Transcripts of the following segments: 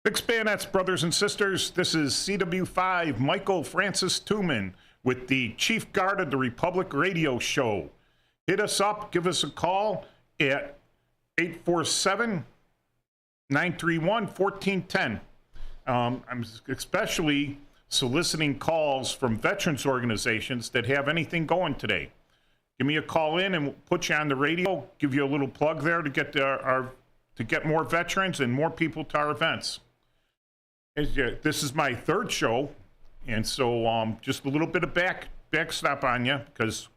Six bayonets, brothers and sisters. This is CW5 Michael Francis Tooman with the Chief Guard of the Republic radio show. Hit us up, give us a call at 847-931-1410. I'm especially soliciting calls from veterans organizations that have anything going today. Give me a call in and we'll put you on the radio, give you a little plug there to get to get more veterans and more people to our events. This is my third show, and so just a little bit of backstop on you, because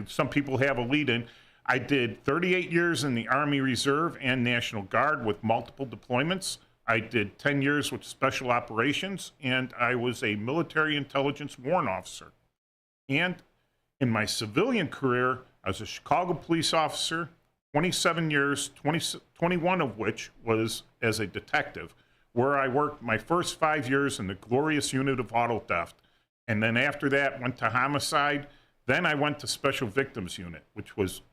some people have a lead-in. I did 38 years in the Army Reserve and National Guard with multiple deployments. I did 10 years with Special Operations, and I was a military intelligence warrant officer. And in my civilian career, I was a Chicago police officer, 27 years, 21 of which was as a detective, where I worked my first 5 years in the glorious unit of auto theft. And then after that, went to homicide. Then I went to special victims unit, which was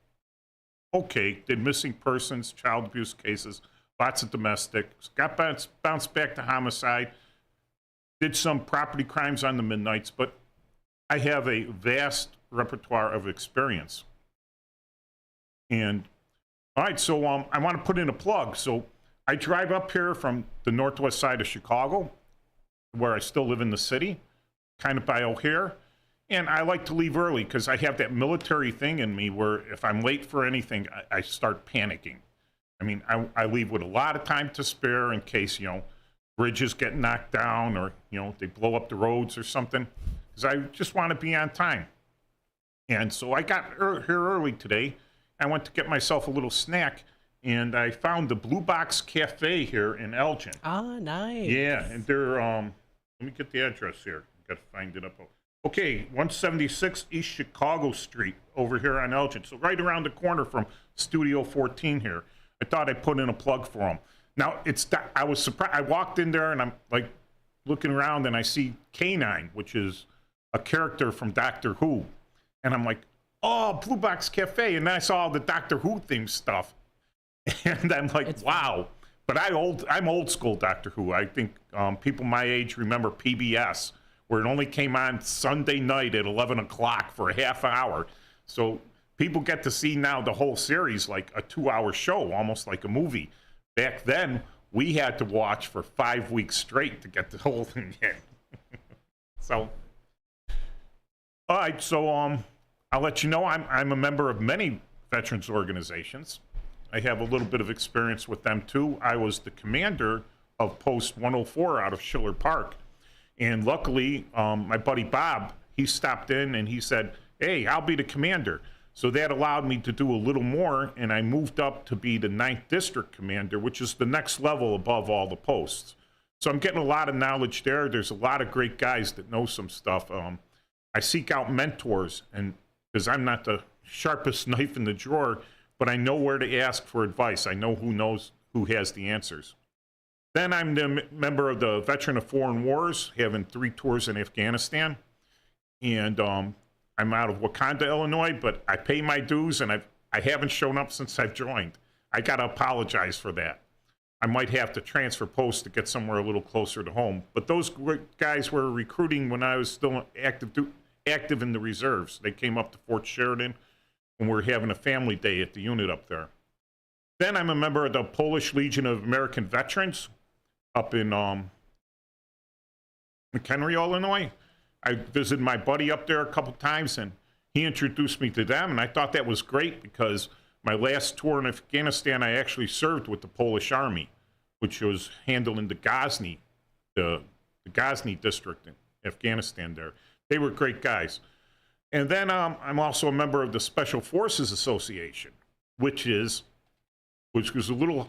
okay, did missing persons, child abuse cases, lots of domestic, got bounced back to homicide, did some property crimes on the midnights, but I have a vast repertoire of experience. And all right, so I want to put in a plug. So I drive up here from the northwest side of Chicago, where I still live in the city, kind of by O'Hare. And I like to leave early because I have that military thing in me where if I'm late for anything, I start panicking. I mean, I leave with a lot of time to spare in case, bridges get knocked down or, they blow up the roads or something, because I just want to be on time. And so I got here early today. I went to get myself a little snack, and I found the Blue Box Cafe here in Elgin. Ah, nice. Yeah, and they're, let me get the address here. Got to find it up. Okay, 176 East Chicago Street over here on Elgin. So right around the corner from Studio 14 here. I thought I'd put in a plug for them. Now, I was surprised. I walked in there, and I'm, like, looking around, and I see K9, which is a character from Doctor Who. And I'm like, oh, Blue Box Cafe. And then I saw all the Doctor Who themed stuff. And I'm like, wow. But I'm old school Doctor Who. I think people my age remember PBS, where it only came on Sunday night at 11 o'clock for a half hour. So people get to see now the whole series like a 2-hour show, almost like a movie. Back then, we had to watch for 5 weeks straight to get the whole thing in. So, all right, so I'll let you know I'm a member of many veterans organizations. I have a little bit of experience with them too. I was the commander of Post 104 out of Schiller Park. And luckily, my buddy Bob, he stopped in and he said, hey, I'll be the commander. So that allowed me to do a little more, and I moved up to be the 9th District Commander, which is the next level above all the posts. So I'm getting a lot of knowledge there. There's a lot of great guys that know some stuff. I seek out mentors, and because I'm not the sharpest knife in the drawer, but I know where to ask for advice. I know who has the answers. Then I'm the member of the Veteran of Foreign Wars, having 3 tours in Afghanistan. And I'm out of Wakanda, Illinois, but I pay my dues, and I haven't shown up since I've joined. I got to apologize for that. I might have to transfer posts to get somewhere a little closer to home. But those guys were recruiting when I was still active in the reserves. They came up to Fort Sheridan, and we're having a family day at the unit up there. Then I'm a member of the Polish Legion of American Veterans up in McHenry, Illinois. I visited my buddy up there a couple times, and he introduced me to them, and I thought that was great because my last tour in Afghanistan, I actually served with the Polish Army, which was handling the Ghazni district in Afghanistan there. They were great guys. And then I'm also a member of the Special Forces Association, which was a little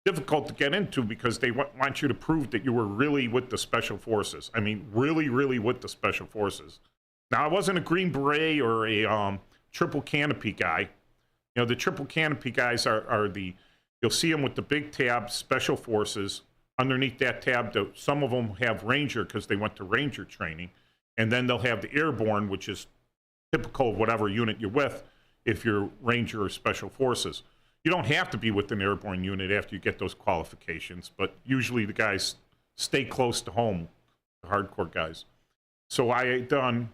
difficult to get into because they want you to prove that you were really with the Special Forces. I mean, really, really with the Special Forces. Now, I wasn't a Green Beret or a Triple Canopy guy. The Triple Canopy guys are you'll see them with the big tab, Special Forces. Underneath that tab, some of them have Ranger because they went to Ranger training. And then they'll have the Airborne, which is typical of whatever unit you're with if you're Ranger or Special Forces. You don't have to be with an airborne unit after you get those qualifications, but usually the guys stay close to home, the hardcore guys. So I had done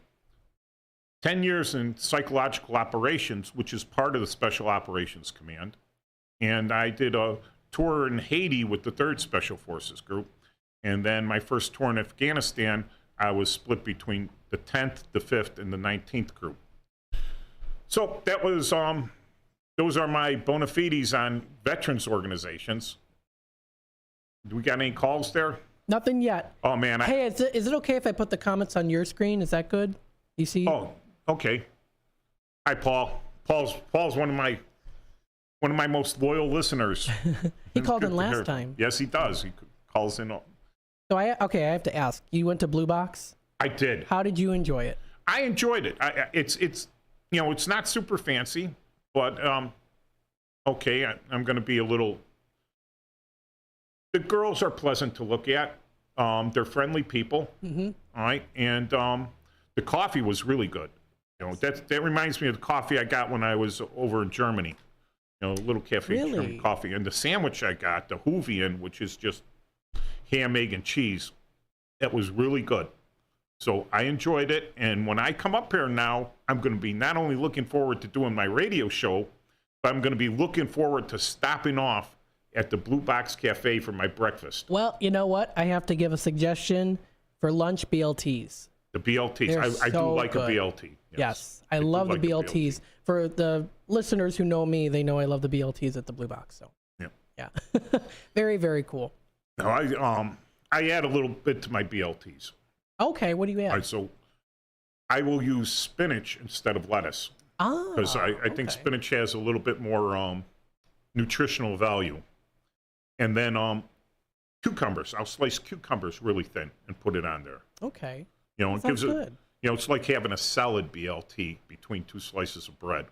10 years in psychological operations, which is part of the Special Operations Command. And I did a tour in Haiti with the 3rd Special Forces Group. And then my first tour in Afghanistan, I was split between the 10th, the 5th, and the 19th Group. So that was, those are my bona fides on veterans organizations. Do we got any calls there? Nothing yet. Oh, man. Hey, is it okay if I put the comments on your screen? Is that good? You see? Oh, okay. Hi, Paul. Paul's one of my most loyal listeners. He called in last time. Yes, he does. He calls in. So I have to ask. You went to Blue Box? I did. How did you enjoy it? I enjoyed it. It's you know, it's not super fancy, but okay. I'm going to be a little. The girls are pleasant to look at. They're friendly people. Mm-hmm. All right, and the coffee was really good. You know, that reminds me of the coffee I got when I was over in Germany. You know, a little cafe German coffee, and the sandwich I got, the Hoovian, which is just ham, egg, and cheese. That was really good. So I enjoyed it, and when I come up here now, I'm going to be not only looking forward to doing my radio show, but I'm going to be looking forward to stopping off at the Blue Box Cafe for my breakfast. Well, you know what? I have to give a suggestion for lunch BLTs. The BLTs. I do like good. A BLT. Yes, I love the BLTs. For the listeners who know me, they know I love the BLTs at the Blue Box. So yeah. Very, very cool. Now, I add a little bit to my BLTs. Okay, what do you add? All right, so I will use spinach instead of lettuce. Because I think spinach has a little bit more nutritional value. And then cucumbers. I'll slice cucumbers really thin and put it on there. Okay. You know, it gives it. You know, it's like having a salad BLT between 2 slices of bread.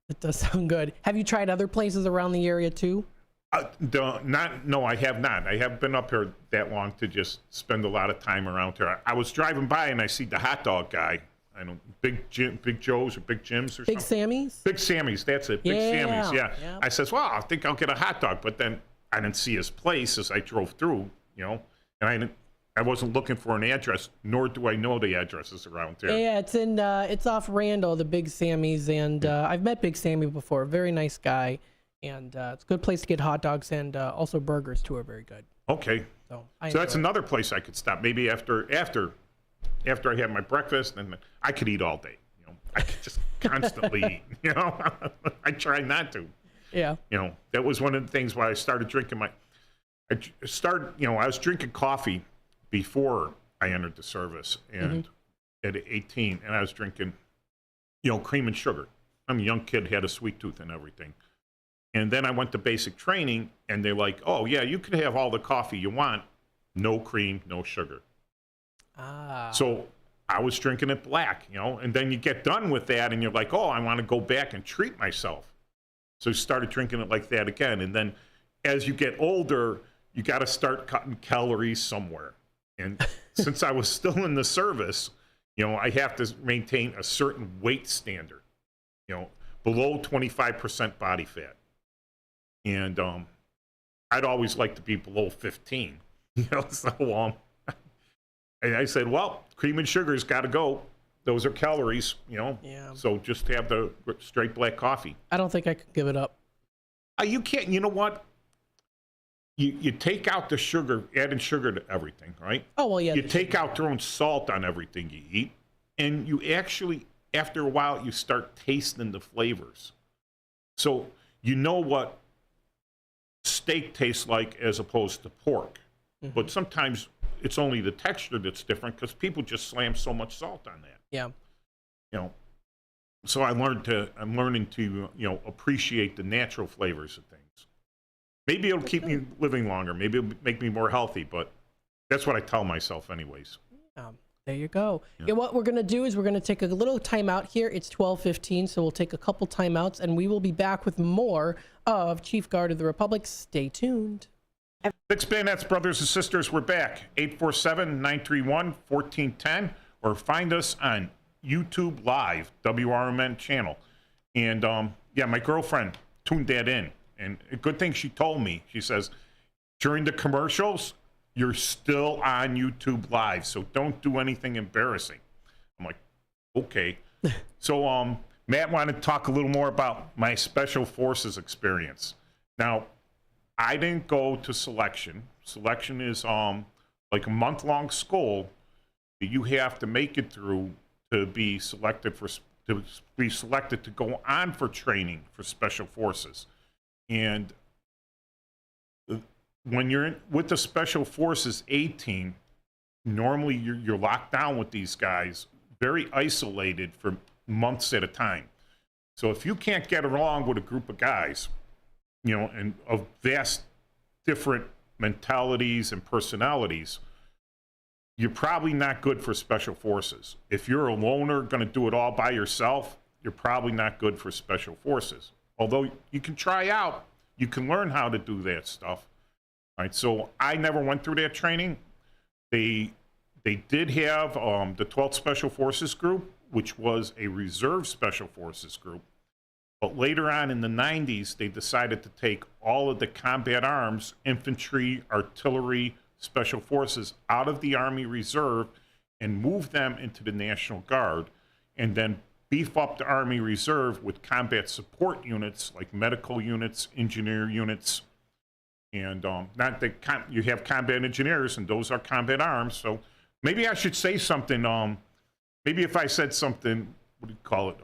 It does sound good. Have you tried other places around the area too? No, I have not. I haven't been up here that long to just spend a lot of time around here. I was driving by and I see the hot dog guy. I know Big Joe's or Big Jim's or Big something. Sammy's? Big Sammy's, that's it. Big Sammy's, yeah. Yep. I says, well, I think I'll get a hot dog, but then I didn't see his place as I drove through, you know, and I wasn't looking for an address, nor do I know the addresses around here. Yeah, it's off Randall, the Big Sammy's, and I've met Big Sammy before. Very nice guy, and it's a good place to get hot dogs, and also burgers too are very good. Okay. So that's another place I could stop. Maybe after I have my breakfast, and I could eat all day. You know, I could just constantly eat. You know, I try not to. Yeah. You know, that was one of the things why I started drinking I was drinking coffee before I entered the service, and at 18, and I was drinking, you know, cream and sugar. I'm a young kid, had a sweet tooth and everything. And then I went to basic training, and they're like, oh, yeah, you can have all the coffee you want, no cream, no sugar. So I was drinking it black, you know, and then you get done with that, and you're like, oh, I want to go back and treat myself. So I started drinking it like that again. And then as you get older, you got to start cutting calories somewhere. And since I was still in the service, you know, I have to maintain a certain weight standard, you know, below 25% body fat. And I'd always like to be below 15, you know, so and I said, well, cream and sugar's got to go. Those are calories, you know. Yeah. So just have the straight black coffee. I don't think I could give it up. You can't. You know what? You take out the sugar, adding sugar to everything, right? Oh, well, yeah. You take out your own salt on everything you eat, and you actually, after a while, you start tasting the flavors. So you know what steak tastes like as opposed to pork. Mm-hmm. But sometimes it's only the texture that's different because people just slam so much salt on that. Yeah. You know, so I'm learning to, you know, appreciate the natural flavors of things. Maybe it'll keep me living longer. Maybe it'll make me more healthy, but that's what I tell myself anyways. There you go. Yeah. And what we're going to do is we're going to take a little time out here. It's 12:15, so we'll take a couple timeouts, and we will be back with more of Chief Guard of the Republic. Stay tuned. Six Bayonets, brothers and sisters, we're back. 847-931-1410, or find us on YouTube Live, WRMN channel. And, yeah, my girlfriend, tuned that in. And a good thing she told me, she says, during the commercials, you're still on YouTube Live, so don't do anything embarrassing. I'm like, okay. So Matt wanted to talk a little more about my Special Forces experience. Now, I didn't go to selection. Selection is like a month-long school that you have to make it through to be selected to go on for training for Special Forces. And when you're with the Special Forces A team, normally you're locked down with these guys, very isolated for months at a time. So if you can't get along with a group of guys, you know, and of vast different mentalities and personalities, you're probably not good for Special Forces. If you're a loner going to do it all by yourself, you're probably not good for Special Forces. Although you can try out, you can learn how to do that stuff. All right, so I never went through that training. They did have the 12th Special Forces Group, which was a reserve Special Forces group. But later on in the 90s, they decided to take all of the combat arms, infantry, artillery, Special Forces out of the Army Reserve and move them into the National Guard, and then beef up the Army Reserve with combat support units like medical units, engineer units, and not that you have combat engineers, and those are combat arms. So maybe I should say something. Maybe if I said something, what do you call it?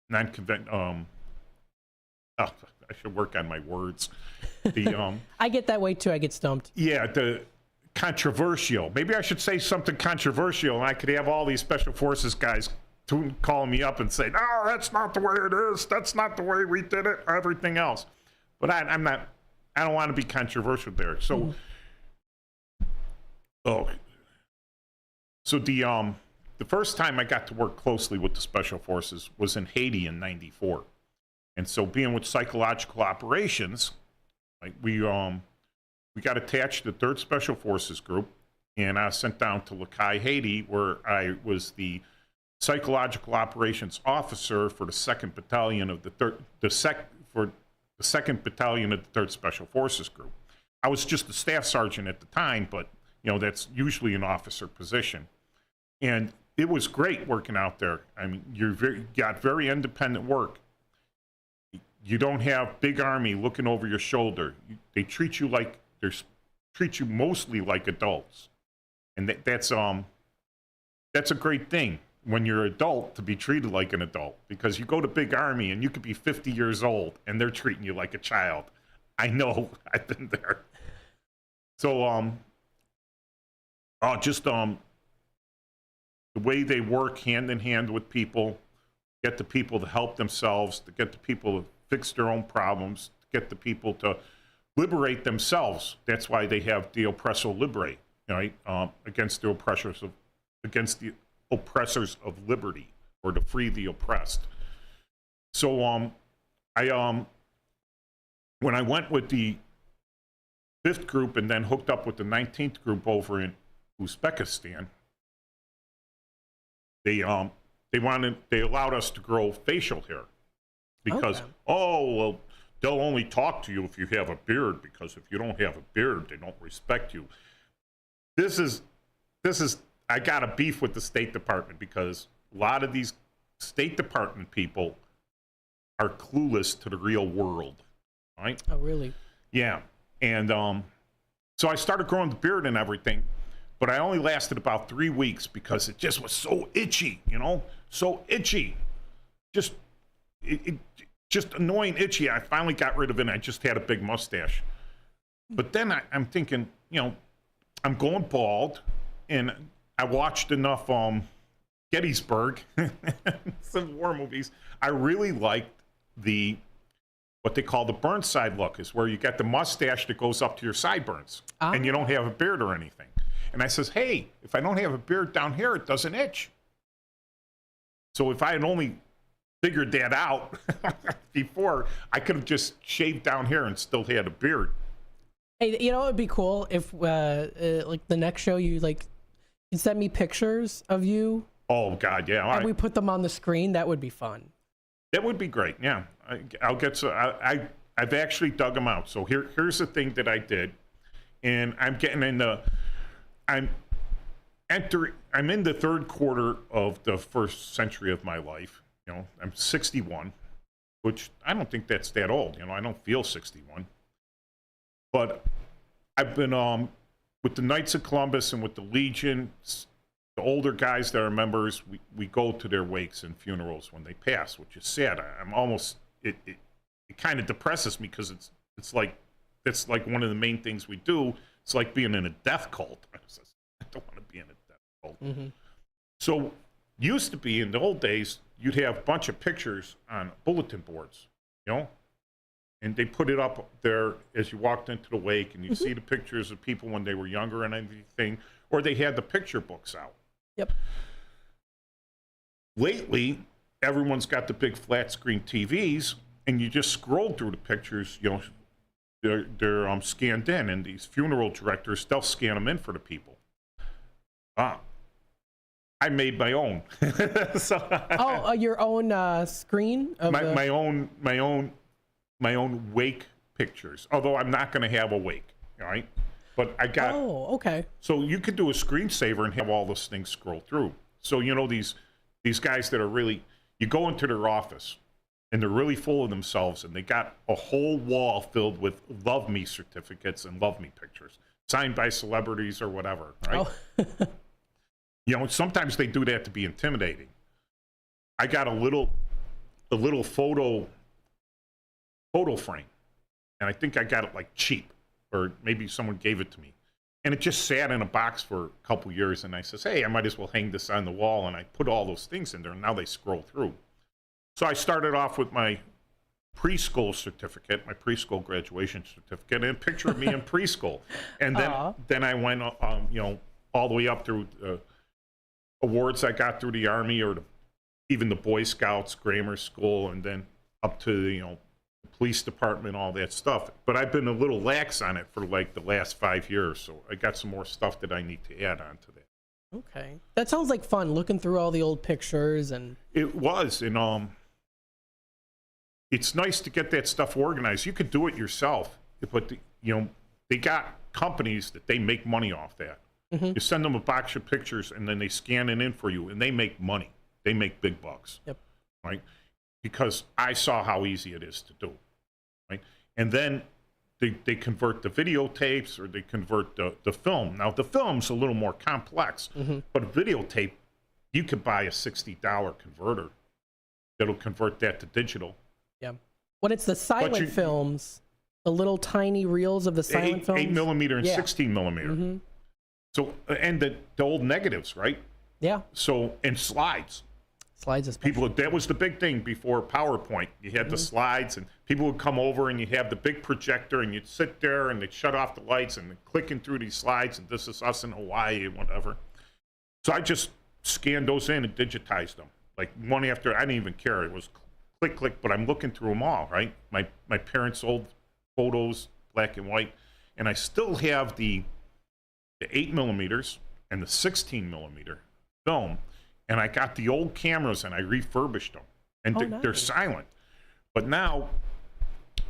Non-conventional. I should work on my words. The I get that way too. I get stumped. Yeah, the controversial. Maybe I should say something controversial, and I could have all these Special Forces guys calling me up and say, "No, that's not the way it is. That's not the way we did it." Everything else, but I'm not. I don't want to be controversial there. So, so the first time I got to work closely with the Special Forces was in Haiti in '94. And so being with psychological operations, like we got attached to the 3rd Special Forces Group, and I was sent down to Lakai, Haiti, where I was the psychological operations officer for the 2nd Battalion of the 2nd Battalion of the 3rd Special Forces Group. I was just a staff sergeant at the time, but you know that's usually an officer position. And it was great working out there. I mean, you got very independent work. You don't have big army looking over your shoulder. They treat you mostly like adults, and that's a great thing when you're an adult to be treated like an adult, because you go to big army and you could be 50 years old and they're treating you like a child. I know, I've been there. So the way they work hand in hand with people, get the people to help themselves, to get the people to fix their own problems, to get the people to liberate themselves. That's why they have the oppressor liberate, right? Against the oppressors of liberty, or to free the oppressed. So when I went with the 5th group and then hooked up with the 19th group over in Uzbekistan, they allowed us to grow facial hair, because well, they'll only talk to you if you have a beard, because if you don't have a beard, they don't respect you. This is I got a beef with the State Department, because a lot of these State Department people are clueless to the real world, right? Oh, really? Yeah. And so I started growing the beard and everything, but I only lasted about 3 weeks because it just was so itchy, you know, so itchy. Just annoying, itchy. I finally got rid of it, and I just had a big mustache. But then I'm thinking, you know, I'm going bald, and I watched enough Gettysburg, some war movies. I really liked what they call the Burnside look, is where you get the mustache that goes up to your sideburns, and you don't have a beard or anything. And I says, hey, if I don't have a beard down here, it doesn't itch. So if I had only figured that out before, I could have just shaved down here and still had a beard. Hey, you know, it'd be cool if like the next show you send me pictures of you. Oh God, yeah. All and right. we put them on the screen. That would be fun. That would be great. Yeah. I'll get so I've actually dug them out. So here's the thing that I did, and I'm getting in the I'm in the third quarter of the first century of my life. You know, I'm 61, which I don't think that's that old. You know, I don't feel 61, but I've been with the Knights of Columbus and with the Legion. The older guys that are members, we go to their wakes and funerals when they pass, which is sad. I'm almost it kind of depresses me because it's like one of the main things we do. It's like being in a death cult. I don't want to be in a death cult. Mm-hmm. So used to be in the old days, you'd have a bunch of pictures on bulletin boards, you know, and they put it up there as you walked into the wake, and you see the pictures of people when they were younger and everything, or they had the picture books out. Yep. Lately, everyone's got the big flat screen TVs, and you just scroll through the pictures. You know, they're scanned in, and these funeral directors, they'll scan them in for the people. I made my own. So your own screen of my own wake pictures. Although I'm not going to have a wake, all right? But I got. Oh, okay. So you could do a screensaver and have all those things scroll through. So you know these guys that are really, you go into their office and they're really full of themselves, and they got a whole wall filled with love me certificates and love me pictures signed by celebrities or whatever, right? Oh. You know, sometimes they do that to be intimidating. I got a little photo frame, and I think I got it like cheap, or maybe someone gave it to me, and it just sat in a box for a couple years. And I says, hey, I might as well hang this on the wall, and I put all those things in there, and now they scroll through. So I started off with my preschool certificate, my preschool graduation certificate, and a picture of me in preschool, and then I went you know, all the way up through awards I got through the Army, or even the Boy Scouts, grammar school, and then up to, you know, the police department, all that stuff. But I've been a little lax on it for like the last 5 years, so I got some more stuff that I need to add on to that. Okay, that sounds like fun, looking through all the old pictures. And it was, and it's nice to get that stuff organized. You could do it yourself, but you know, they got companies that they make money off that. Mm-hmm. You send them a box of pictures, and then they scan it in for you, and they make money. They make big bucks. Yep. Right? Because I saw how easy it is to do. Right? And then they convert the videotapes, or they convert the film. Now, the film's a little more complex, but a videotape, you could buy a $60 converter that'll convert that to digital. Yeah. When it's the silent films, the little tiny reels of the silent films. 8mm and 16mm. Mm-hmm. So, and the old negatives, right? Yeah. So, and slides. Slides especially. People, that was the big thing before PowerPoint. You had the slides, and people would come over, and you'd have the big projector, and you'd sit there, and they'd shut off the lights, and they're clicking through these slides, and this is us in Hawaii, and whatever. So I just scanned those in and digitized them. Like one after, I didn't even care. It was click, click, but I'm looking through them all, right? My parents' old photos, black and white, and I still have the 8mm and the 16mm film, and I got the old cameras and I refurbished them, and nice. They're silent. But now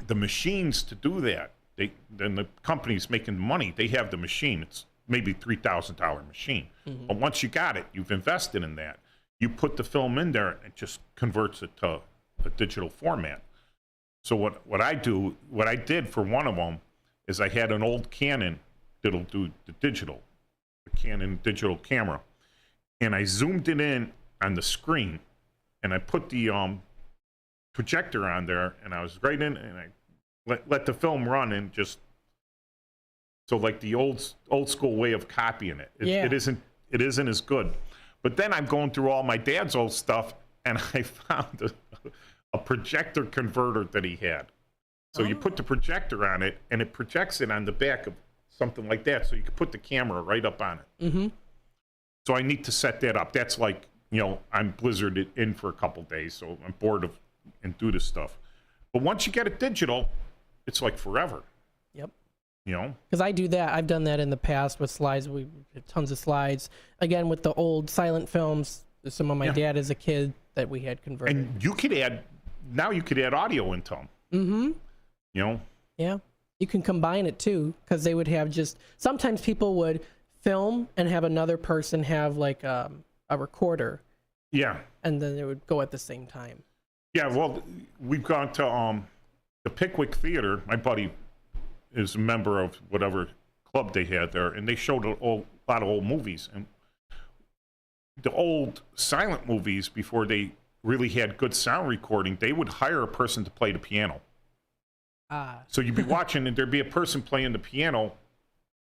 the machines to do that, then the company's making money. They have the machine. It's maybe $3,000 machine, but once you got it, you've invested in that. You put the film in there, and it just converts it to a digital format. So what I did for one of them is I had an old Canon that'll do the Canon digital camera, and I zoomed it in on the screen, and I put the projector on there, and I was right in, and I let the film run, and just so like the old school way of copying it. It isn't as good. But then I'm going through all my dad's old stuff, and I found a projector converter that he had. So you put the projector on it, and it projects it on the back of something like that, so you can put the camera right up on it. Mm-hmm. So I need to set that up. That's like, you know, I'm blizzarded in for a couple days, so I'm bored of and do this stuff. But once you get it digital, it's like forever. Yep. You know? Because I do that. I've done that in the past with slides. We have tons of slides. Again, with the old silent films, some of my dad as a kid that we had converted. And you could add now you could add audio into them. Mm-hmm. You know? Yeah. You can combine it too, because they would have sometimes people would film and have another person have like a recorder. Yeah. And then it would go at the same time. Yeah, well, we've gone to the Pickwick Theater. My buddy is a member of whatever club they had there, and they showed a lot of old movies. And the old silent movies, before they really had good sound recording, they would hire a person to play the piano. So you'd be watching, and there'd be a person playing the piano,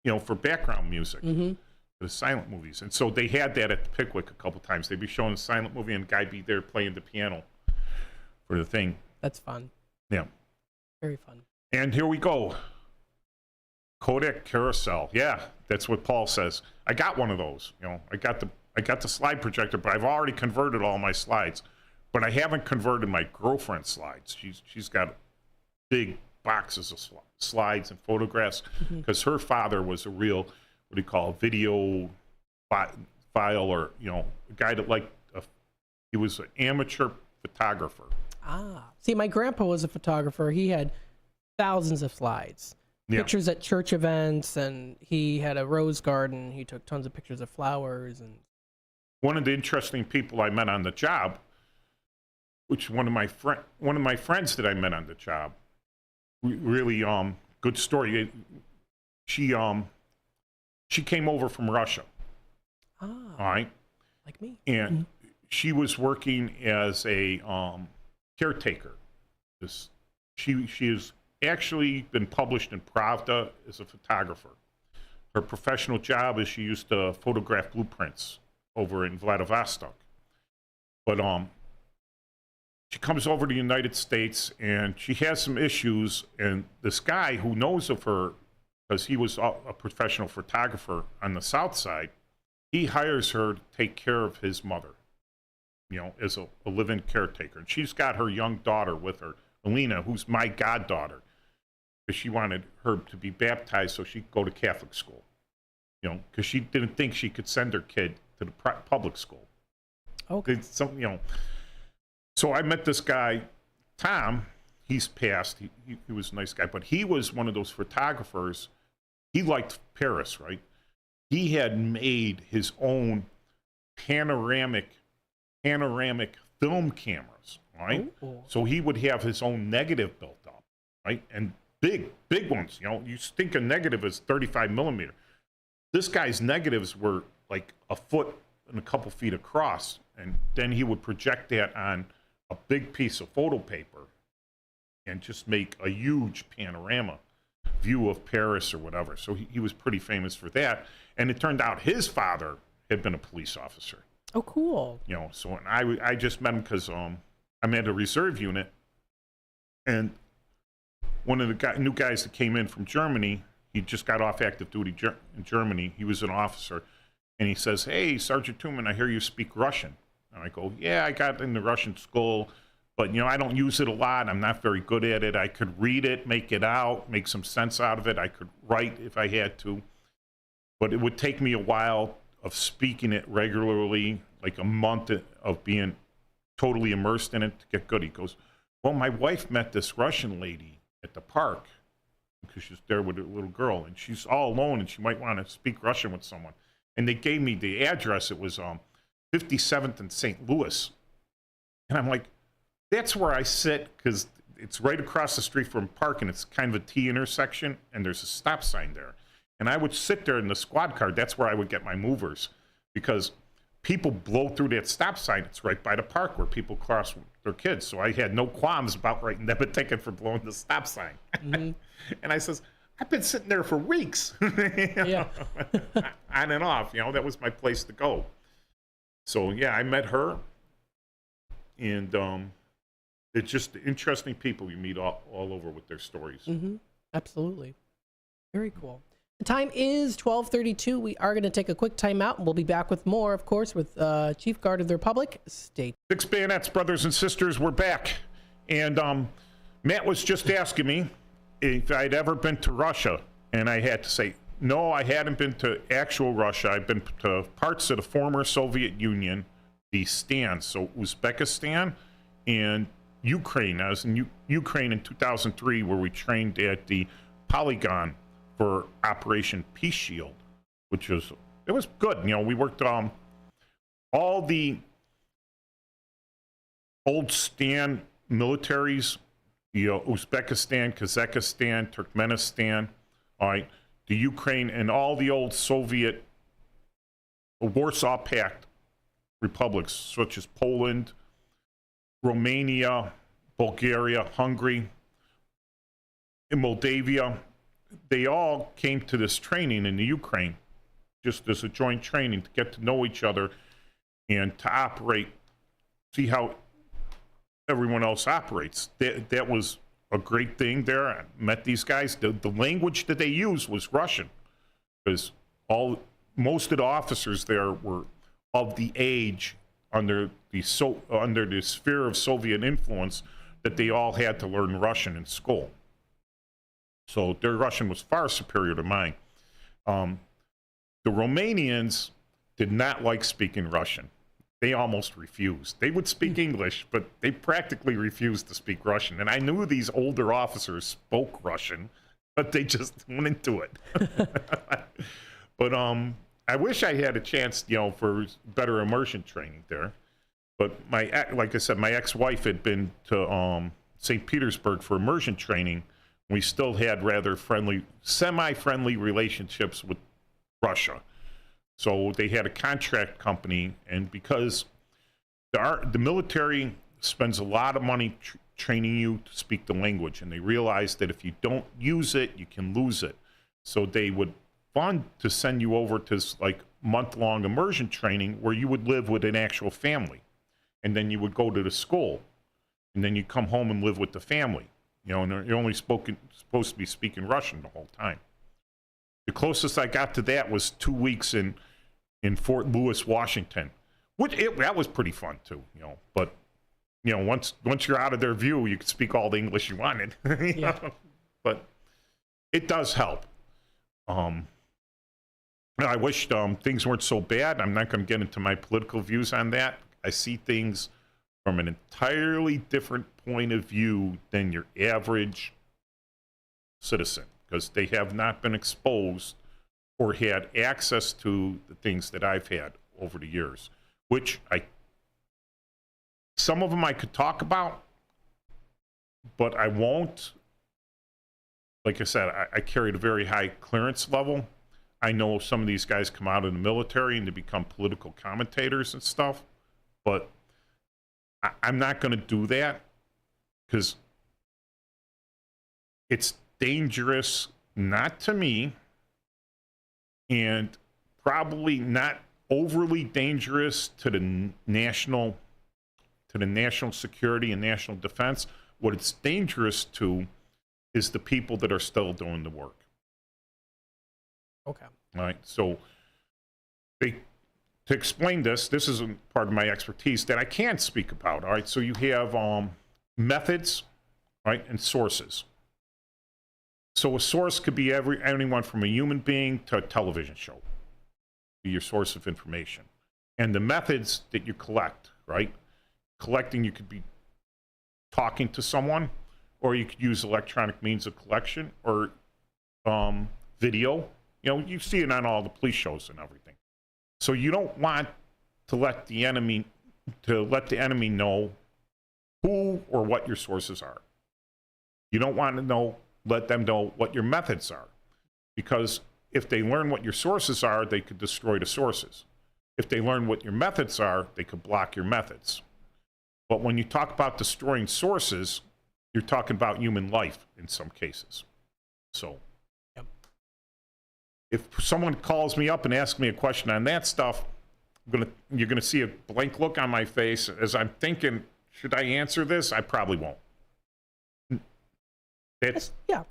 you know, for background music. Mm-hmm. The silent movies. And so they had that at the Pickwick a couple times. They'd be showing a silent movie, and a guy be there playing the piano for the thing. That's fun. Yeah. Very fun. And here we go. Kodak Carousel. Yeah, that's what Paul says. I got one of those. You know, I got the slide projector, but I've already converted all my slides. But I haven't converted my girlfriend's slides. She's got big boxes of slides and photographs, because her father was a real, what do you call, video file, or, you know, a guy that he was an amateur photographer. See, my grandpa was a photographer. He had thousands of slides. Yeah. Pictures at church events, and he had a rose garden. He took tons of pictures of flowers. And one of the interesting people I met on the job, which one of my friends that I met on the job, really good story. She came over from Russia. All right. Like me. And she was working as a caretaker. She has actually been published in Pravda as a photographer. Her professional job is she used to photograph blueprints over in Vladivostok. But she comes over to the United States, and she has some issues, and this guy who knows of her, because he was a professional photographer on the South Side, he hires her to take care of his mother, you know, as a live-in caretaker. And she's got her young daughter with her, Alina, who's my goddaughter, because she wanted her to be baptized so she could go to Catholic school, you know, because she didn't think she could send her kid to the public school. Okay. You know. So I met this guy, Tom. He's passed. He was a nice guy, but he was one of those photographers. He liked Paris, right? He had made his own panoramic film cameras, right? Ooh. So he would have his own negative built up, right? And big ones. You know, you think a negative is 35 millimeter. This guy's negatives were like a foot and a couple feet across, and then he would project that on a big piece of photo paper and just make a huge panorama view of Paris or whatever. So he was pretty famous for that. And it turned out his father had been a police officer. Oh, cool. You know, so I just met him because I'm at a reserve unit, and one of the new guys that came in from Germany, he just got off active duty in Germany. He was an officer, and he says, "Hey, Sergeant Tuman, I hear you speak Russian." And I go, "Yeah, I got into Russian school, but, you know, I don't use it a lot. I'm not very good at it. I could read it, make it out, make some sense out of it. I could write if I had to. But it would take me a while of speaking it regularly, like a month of being totally immersed in it to get good." He goes, "Well, my wife met this Russian lady at the park because she's there with a little girl, and she's all alone, and she might want to speak Russian with someone." And they gave me the address. It was 57th and St. Louis. And I'm like, that's where I sit, because it's right across the street from park, and it's kind of a T intersection, and there's a stop sign there. And I would sit there in the squad car. That's where I would get my movers, because people blow through that stop sign. It's right by the park where people cross their kids. So I had no qualms about writing them a ticket for blowing the stop sign. Mm-hmm. And I says, I've been sitting there for weeks. Yeah. On and off, you know, that was my place to go. So yeah, I met her, and it's just interesting people you meet all over with their stories. Mm-hmm. Absolutely. Very cool. The time is 12:32. We are going to take a quick time out, and we'll be back with more, of course, with Chief Guard of the Republic. State. Six Bayonets, brothers and sisters, we're back. And Matt was just asking me if I'd ever been to Russia, and I had to say, no, I hadn't been to actual Russia. I've been to parts of the former Soviet Union, the Stans, so Uzbekistan and Ukraine. I was in Ukraine in 2003, where we trained at the Polygon for Operation Peace Shield, which was good. You know, we worked all the old Stan militaries, you know, Uzbekistan, Kazakhstan, Turkmenistan, all right, the Ukraine, and all the old Soviet Warsaw Pact republics, such as Poland, Romania, Bulgaria, Hungary, and Moldavia. They all came to this training in the Ukraine, just as a joint training to get to know each other and to operate, see how everyone else operates. That was a great thing there. I met these guys. The language that they used was Russian, because most of the officers there were of the age under the sphere of Soviet influence that they all had to learn Russian in school. So their Russian was far superior to mine. The Romanians did not like speaking Russian. They almost refused. They would speak English, but they practically refused to speak Russian. And I knew these older officers spoke Russian, but they just went into it. But I wish I had a chance, you know, for better immersion training there. But like I said, my ex-wife had been to St. Petersburg for immersion training. We still had rather semi-friendly relationships with Russia. So they had a contract company, and because the military spends a lot of money training you to speak the language, and they realized that if you don't use it, you can lose it. So they would fund to send you over to like month-long immersion training where you would live with an actual family, and then you would go to the school, and then you come home and live with the family. You know, and you're only supposed to be speaking Russian the whole time. The closest I got to that was 2 weeks in Fort Lewis, Washington. That was pretty fun too, you know. But you know, once you're out of their view, you could speak all the English you wanted. You know? But it does help. I wish things weren't so bad. I'm not going to get into my political views on that. I see things from an entirely different point of view than your average citizen, because they have not been exposed or had access to the things that I've had over the years, which some of them I could talk about, but I won't. Like I said, I carried a very high clearance level. I know some of these guys come out of the military and they become political commentators and stuff, but I'm not going to do that because it's dangerous, not to me, and probably not overly dangerous to the national security and national defense. What it's dangerous to is the people that are still doing the work. Okay. All right. So to explain this isn't part of my expertise that I can speak about. All right. So you have methods, right, and sources. So a source could be anyone from a human being to a television show, be your source of information. And the methods that you collect, right? Collecting, you could be talking to someone, or you could use electronic means of collection, or video. You know, you see it on all the police shows and everything. So you don't want to let the enemy know who or what your sources are. You don't want to let them know what your methods are, because if they learn what your sources are, they could destroy the sources. If they learn what your methods are, they could block your methods. But when you talk about destroying sources, you're talking about human life in some cases. So if someone calls me up and asks me a question on that stuff, you're gonna see a blank look on my face as I'm thinking, should I answer this? I probably won't.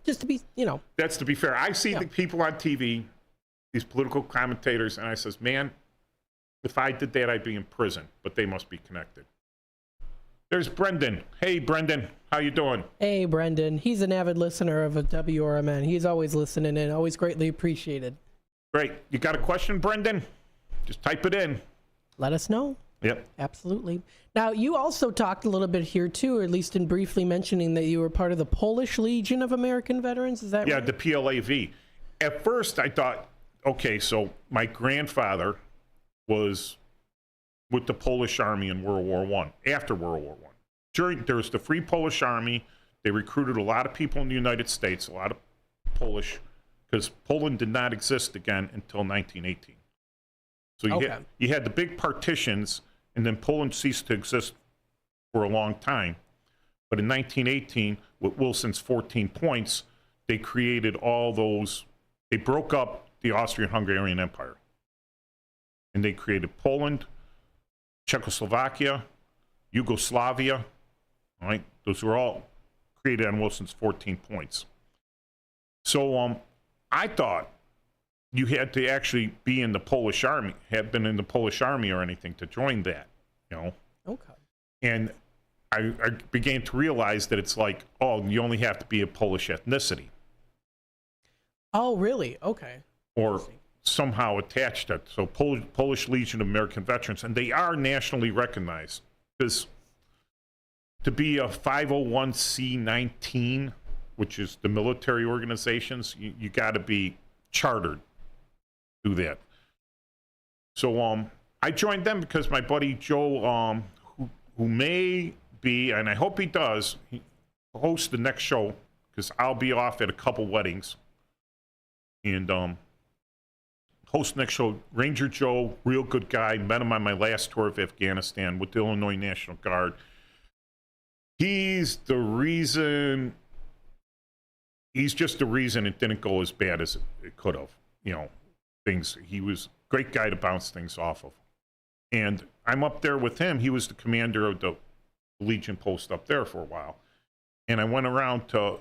Just to be, you know. That's to be fair. I see the people on TV, these political commentators, and I says, man, if I did that, I'd be in prison, but they must be connected. There's Brendan. Hey, Brendan, how you doing? Hey, Brendan. He's an avid listener of a WRMN. He's always listening in, always greatly appreciated. Great. You got a question, Brendan? Just type it in. Let us know. Yep. Absolutely. Now, you also talked a little bit here too, or at least in briefly mentioning that you were part of the Polish Legion of American Veterans. Is that Yeah, right? the PLAV. At first, I thought, okay, so my grandfather was with the Polish Army in World War One, after World War One. There was the Free Polish Army. They recruited a lot of people in the United States, a lot of Polish, because Poland did not exist again until 1918. So you had the big partitions, and then Poland ceased to exist for a long time. But in 1918, with Wilson's 14 points, they created all those, they broke up the Austrian-Hungarian Empire. And they created Poland, Czechoslovakia, Yugoslavia, all right? Those were all created on Wilson's 14 points. So I thought you had to actually be in the Polish army, have been in the Polish army or anything to join that, you know? Okay. And I began to realize that it's like, oh, you only have to be a Polish ethnicity. Oh, really? Okay. Or somehow attached it. So Polish Legion of American Veterans, and they are nationally recognized. Because to be a 501c19, which is the military organizations, you got to be chartered to do that. So I joined them because my buddy Joe, who may be, and I hope he does, he hosts the next show, because I'll be off at a couple weddings. And host next show, Ranger Joe, real good guy. Met him on my last tour of Afghanistan with the Illinois National Guard. He's just the reason it didn't go as bad as it could have. You know, he was a great guy to bounce things off of. And I'm up there with him. He was the commander of the Legion post up there for a while. And I went around to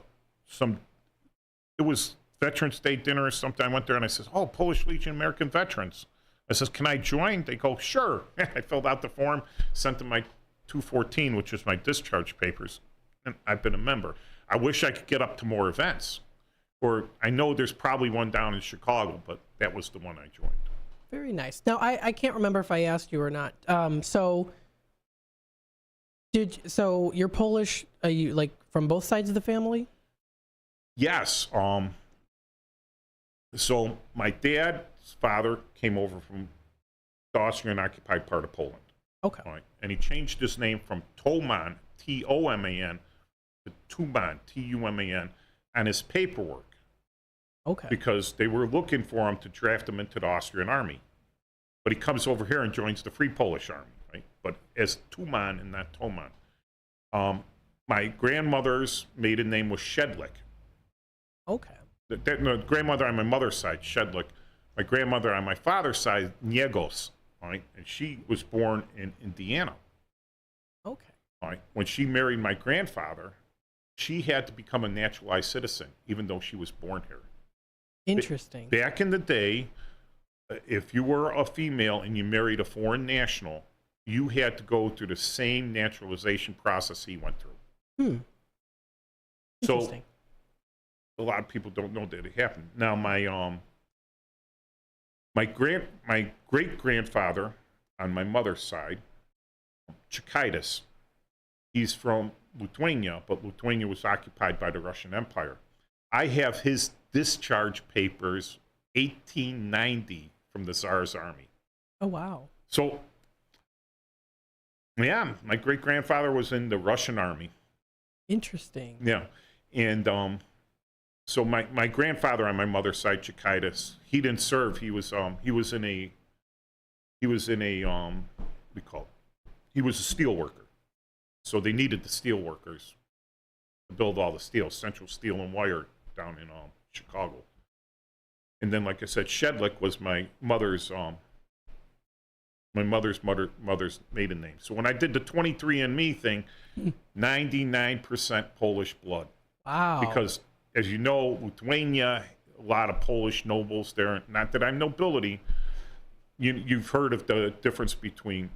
it was Veterans Day dinner or something. I went there and I said, oh, Polish Legion American Veterans. I says, can I join? They go, sure. I filled out the form, sent them my 214, which is my discharge papers, and I've been a member. I wish I could get up to more events. Or I know there's probably one down in Chicago, but that was the one I joined. Very nice. Now, I can't remember if I asked you or not. So you're Polish, are you like from both sides of the family? Yes. So my dad's father came over from the Austrian-occupied part of Poland. Okay. Right? And he changed his name from Toman, T-O-M-A-N, to Tuman, T-U-M-A-N, on his paperwork. Okay. Because they were looking for him to draft him into the Austrian army. But he comes over here and joins the Free Polish Army, right? But as Tuman and not Toman. My grandmother's maiden name was Shedlik. Okay. The grandmother on my mother's side, Shedlik. My grandmother on my father's side, Niegos, right? And she was born in Indiana. Okay. Right? When she married my grandfather, she had to become a naturalized citizen, even though she was born here. Interesting. Back in the day, if you were a female and you married a foreign national, you had to go through the same naturalization process he went through. Interesting. So a lot of people don't know that it happened. Now, my great grandfather on my mother's side, Chikaitis, he's from Lithuania, but Lithuania was occupied by the Russian Empire. I have his discharge papers, 1890, from the Tsar's army. Oh, wow. So, yeah, my great grandfather was in the Russian army. Interesting. Yeah, and so my grandfather on my mother's side, Chikaitis, he didn't serve. He was a steel worker. So they needed the steel workers to build all the steel, Central Steel and Wire down in Chicago. And then, like I said, Shedlik was my mother's mother's maiden name. So when I did the 23andMe thing, 99% Polish blood. Wow. Because, as you know, Lithuania, a lot of Polish nobles there. Not that I'm nobility. You've heard of the difference between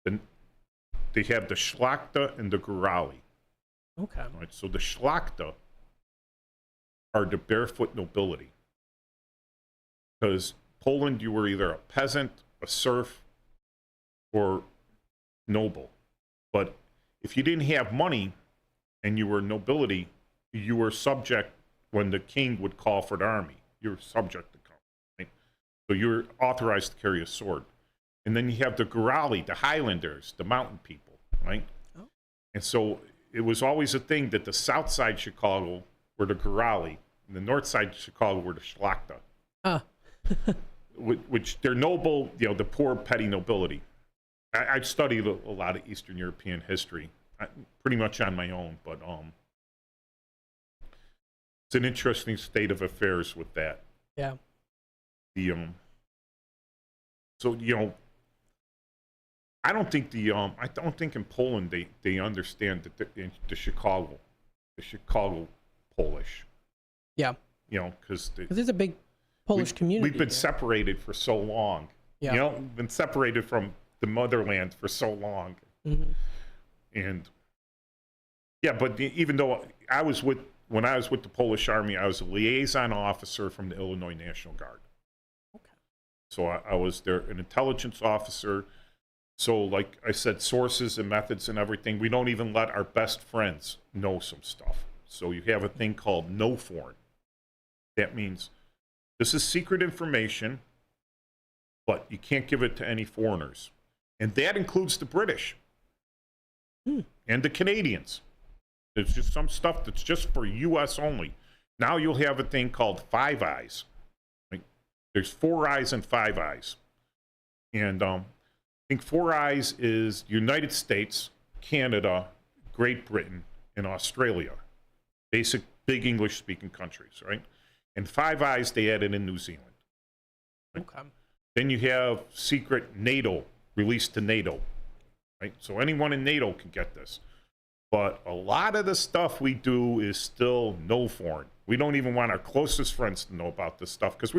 they have the Szlachta and the Górali. Okay. Right? So the Szlachta are the barefoot nobility. Because Poland, you were either a peasant, a serf, or noble. But if you didn't have money and you were nobility, you were subject when the king would call for the army. You were subject to come. Right? So you were authorized to carry a sword. And then you have the Gurali, the Highlanders, the mountain people, right? Oh. And so it was always a thing that the south side Chicago were the Gurali, and the north side Chicago were the Schlachta. Which they're noble, the poor petty nobility. I've studied a lot of Eastern European history, pretty much on my own, but it's an interesting state of affairs with that. Yeah. So I don't think in Poland they understand that the Chicago Polish. Yeah. Because there's a big Polish community. We've been separated for so long. Yeah. We've been separated from the motherland for so long. Mm-hmm. And but even though when I was with the Polish Army, I was a liaison officer from the Illinois National Guard. Okay. So I was there, an intelligence officer. So like I said, sources and methods and everything, we don't even let our best friends know some stuff. So you have a thing called no foreign. That means this is secret information, but you can't give it to any foreigners. And that includes the British and the Canadians. There's just some stuff that's just for U.S. only. Now you'll have a thing called Five Eyes. Like, there's 4 eyes and 5 eyes. And I think 4 eyes is United States, Canada, Great Britain, and Australia. Basic, big English-speaking countries, right? And 5 eyes, they added in New Zealand. Right? Okay. Then you have secret NATO, released to NATO, right? So anyone in NATO can get this. But a lot of the stuff we do is still no foreign. We don't even want our closest friends to know about this stuff because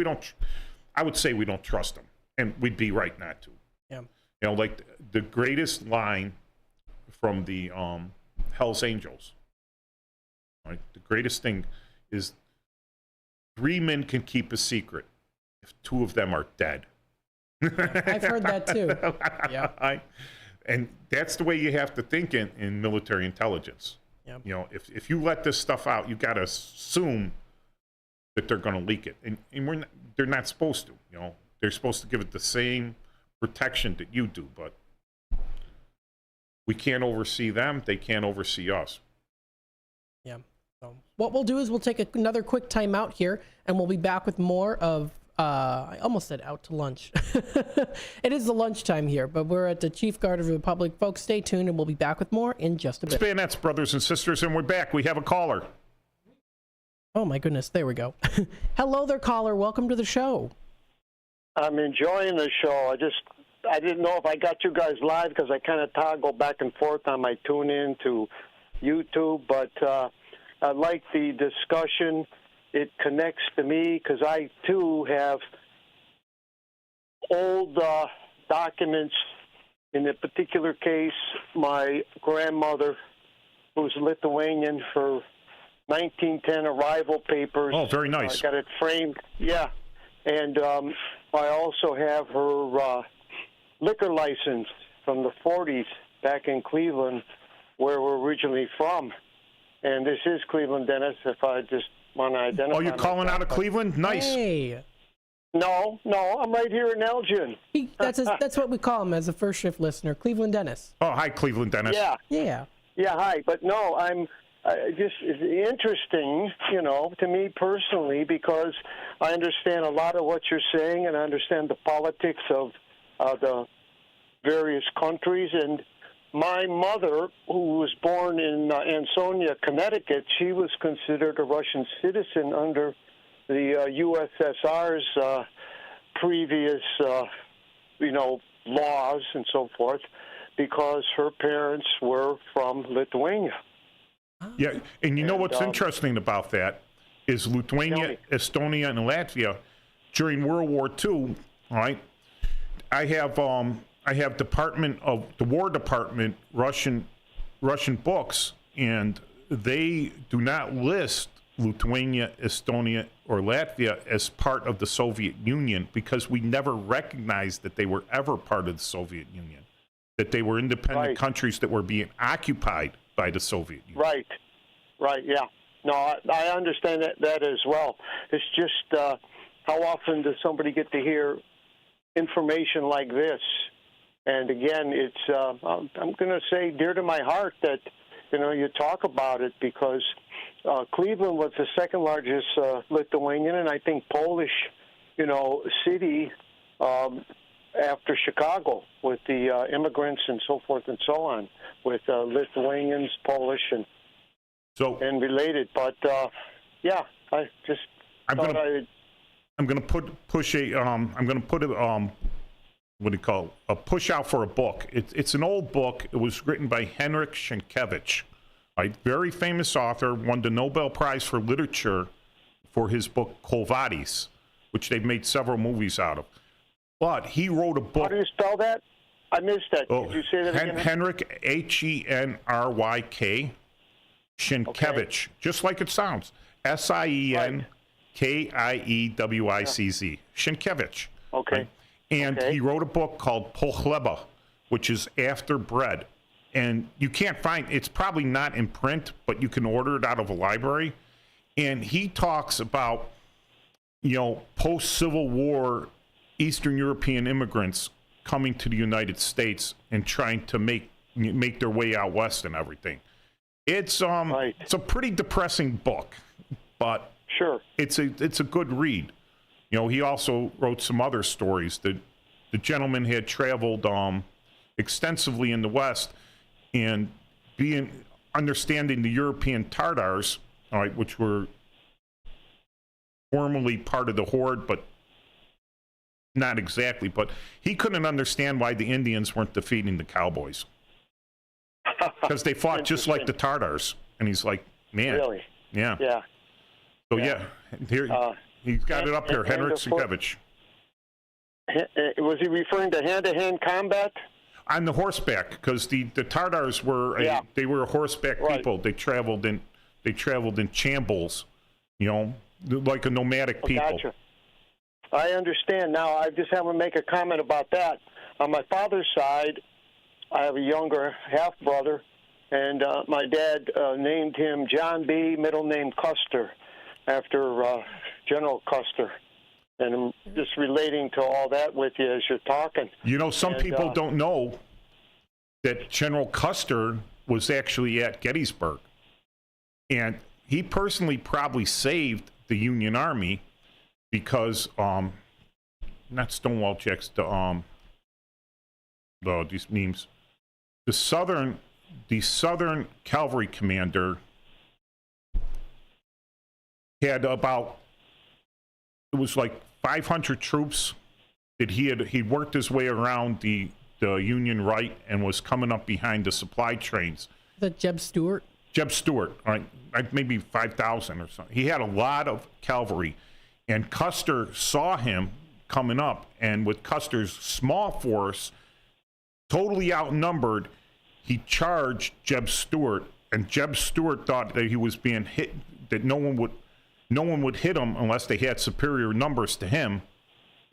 I would say we don't trust them. And we'd be right not to. Yeah. Like the greatest line from the Hell's Angels, right? The greatest thing is 3 men can keep a secret if 2 of them are dead. I've heard that too. Yeah. And that's the way you have to think in military intelligence. Yeah. If you let this stuff out, you got to assume that they're going to leak it. And they're not supposed to. They're supposed to give it the same protection that you do, but we can't oversee them. They can't oversee us. Yeah. So what we'll do is we'll take another quick time out here, and we'll be back with more of I almost said out to lunch. It is the lunchtime here, but we're at the Chief Guard of the Republic. Folks, stay tuned, and we'll be back with more in just a bit. Bayonets, brothers and sisters, and we're back. We have a caller. Oh, my goodness. There we go. Hello there, caller. Welcome to the show. I'm enjoying the show. I didn't know if I got you guys live because I kind of toggle back and forth on my tune in to YouTube, but I like the discussion. It connects to me because I, too, have old documents. In a particular case, my grandmother, who's Lithuanian, for 1910 arrival papers. Oh, very nice. I got it framed. Yeah. And I also have her liquor license from the 40s back in Cleveland, where we're originally from. And this is Cleveland, Dennis, if I just want to identify. Oh, you're calling out of Cleveland? Nice. Hey. No, I'm right here in Elgin. That's what we call him as a first shift listener, Cleveland Dennis. Oh, hi, Cleveland Dennis. Yeah. Yeah, hi. But no, I'm just it's interesting, to me personally, because I understand a lot of what you're saying, and I understand the politics of the various countries. And my mother, who was born in Ansonia, Connecticut, she was considered a Russian citizen under the USSR's previous, laws and so forth, because her parents were from Lithuania. Yeah, and you know what's interesting about that is Lithuania, Estonia, and Latvia during World War II. All right, I have the War Department Russian books, and they do not list Lithuania, Estonia, or Latvia as part of the Soviet Union because we never recognized that they were ever part of the Soviet Union. that they were independent Right. countries that were being occupied by the Soviet Union. Right, yeah. No, I understand that as well. It's just how often does somebody get to hear information like this? And again, it's I'm going to say dear to my heart that, you talk about it because Cleveland was the second largest Lithuanian and I think Polish, city after Chicago with the immigrants and so forth and so on, with Lithuanians, Polish, and related. But yeah, I just I'm gonna push a what do you call it? A push out for a book. It's an old book. It was written by Henryk Sienkiewicz, right? Very famous author, won the Nobel Prize for Literature for his book Quo Vadis, which they've made several movies out of. But he wrote a book. How do you spell that? I missed that. Oh, Did you say that again? Henryk, Henryk, Sienkiewicz, just like it sounds. Sienkiewicz, Sienkiewicz. Okay. Right? And he wrote a book called Pochleba, which is after bread. And you can't find, it's probably not in print, but you can order it out of a library. And he talks about, post-Civil War Eastern European immigrants coming to the United States and trying to make their way out west and everything. It's it's a pretty depressing book, but sure, it's a good read. He also wrote some other stories. The gentleman had traveled extensively in the West and understanding the European Tatars, all right, which were formerly part of the Horde, but not exactly. But he couldn't understand why the Indians weren't defeating the Cowboys because they fought just like the Tatars. And he's like, man, really, yeah. So here. He's got it up here, Henryk Sienkiewicz. Was he referring to hand-to-hand combat? On the horseback, because the Tatars were they were a horseback people. They traveled in chambuls, like a nomadic people. Gotcha. I understand now. I just have to make a comment about that. On my father's side, I have a younger half-brother, and my dad named him John B., middle name Custer, after General Custer. And I'm just relating to all that with you as you're talking. Some people don't know that General Custer was actually at Gettysburg. And he personally probably saved the Union Army because, not Stonewall Jacks, these memes. The Southern Cavalry Commander had it was like 500 troops that he worked his way around the Union right and was coming up behind the supply trains. Is that Jeb Stuart? Jeb Stuart, all right, maybe 5,000 or something. He had a lot of cavalry, and Custer saw him coming up, and with Custer's small force, totally outnumbered, he charged Jeb Stuart, and Jeb Stuart thought that he was being hit, that no one would hit him unless they had superior numbers to him,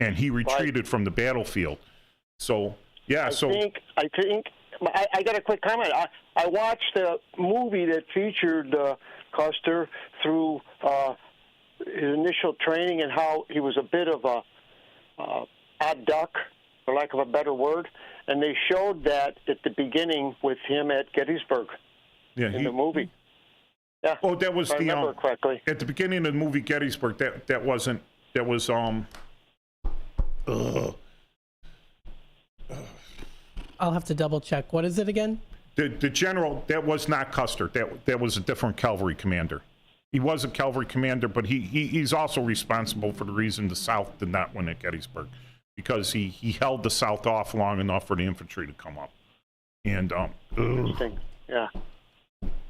and he retreated from the battlefield. So, yeah. I think I got a quick comment. I watched a movie that featured Custer through his initial training and how he was a bit of a odd duck, for lack of a better word, and they showed that at the beginning with him at Gettysburg in the movie. Yeah. Oh, that was if I remember correctly. At the beginning of the movie Gettysburg. That was I'll have to double check. What is it again? The general, that was not Custer. That was a different cavalry commander. He was a cavalry commander, but he's also responsible for the reason the South did not win at Gettysburg, because he held the South off long enough for the infantry to come up. And interesting. Yeah.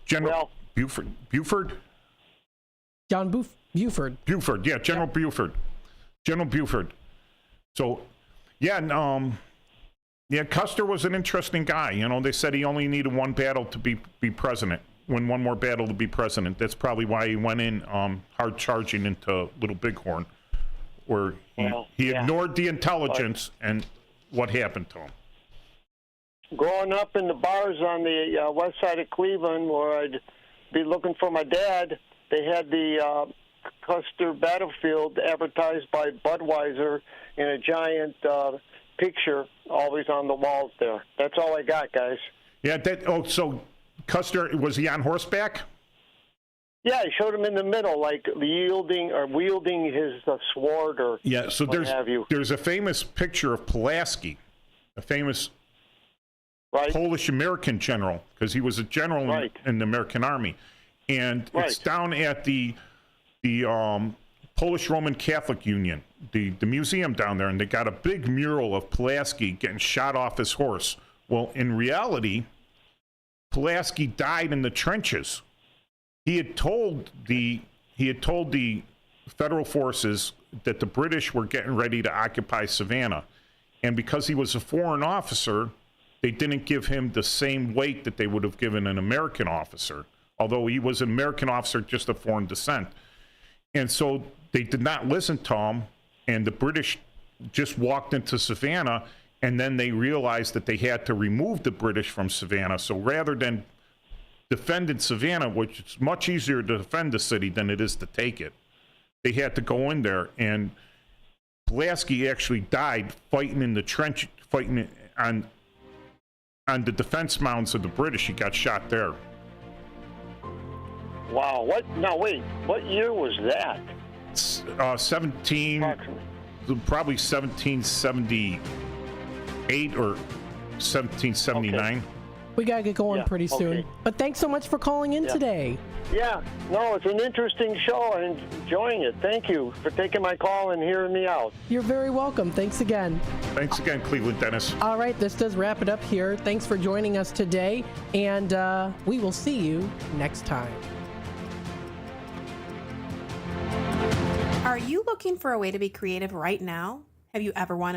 General Buford. John Buford. Buford, yeah, General Buford. General Buford. So, yeah, and, Custer was an interesting guy. They said he only needed one battle to be president, win one more battle to be president. That's probably why he went in hard charging into Little Bighorn, where he ignored the intelligence and what happened to him. growing up in the bars on the west side of Cleveland, where I'd be looking for my dad, they had the Custer battlefield advertised by Budweiser in a giant picture always on the walls there. That's all I got, guys. Yeah, so Custer, was he on horseback? Yeah, I showed him in the middle, like wielding his sword or yeah. So what have you. there's a famous picture of Pulaski, a famous Polish American general, because he was a general in the American army, and it's down at the Polish Roman Catholic Union, the museum down there, and they got a big mural of Pulaski getting shot off his horse. Well, in reality, Pulaski died in the trenches. He had told the federal forces that the British were getting ready to occupy Savannah, and because he was a foreign officer, they didn't give him the same weight that they would have given an American officer, although he was an American officer just of foreign descent. And so they did not listen to him, and the British just walked into Savannah, and then they realized that they had to remove the British from Savannah. So rather than defending Savannah, which is much easier to defend the city than it is to take it, they had to go in there, and Pulaski actually died fighting in the trench, fighting on the defense mounds of the British. He got shot there. Wow. What? Now, wait. What year was that? 1778 or 1779. Okay. We got to get going pretty soon. Okay. But thanks so much for calling in today. Yeah. No, it's an interesting show. I'm enjoying it. Thank you for taking my call and hearing me out. You're very welcome. Thanks again. Thanks again, Cleveland Dennis. All right, this does wrap it up here. Thanks for joining us today, and we will see you next time. Are you looking for a way to be creative right now? Have you ever wanted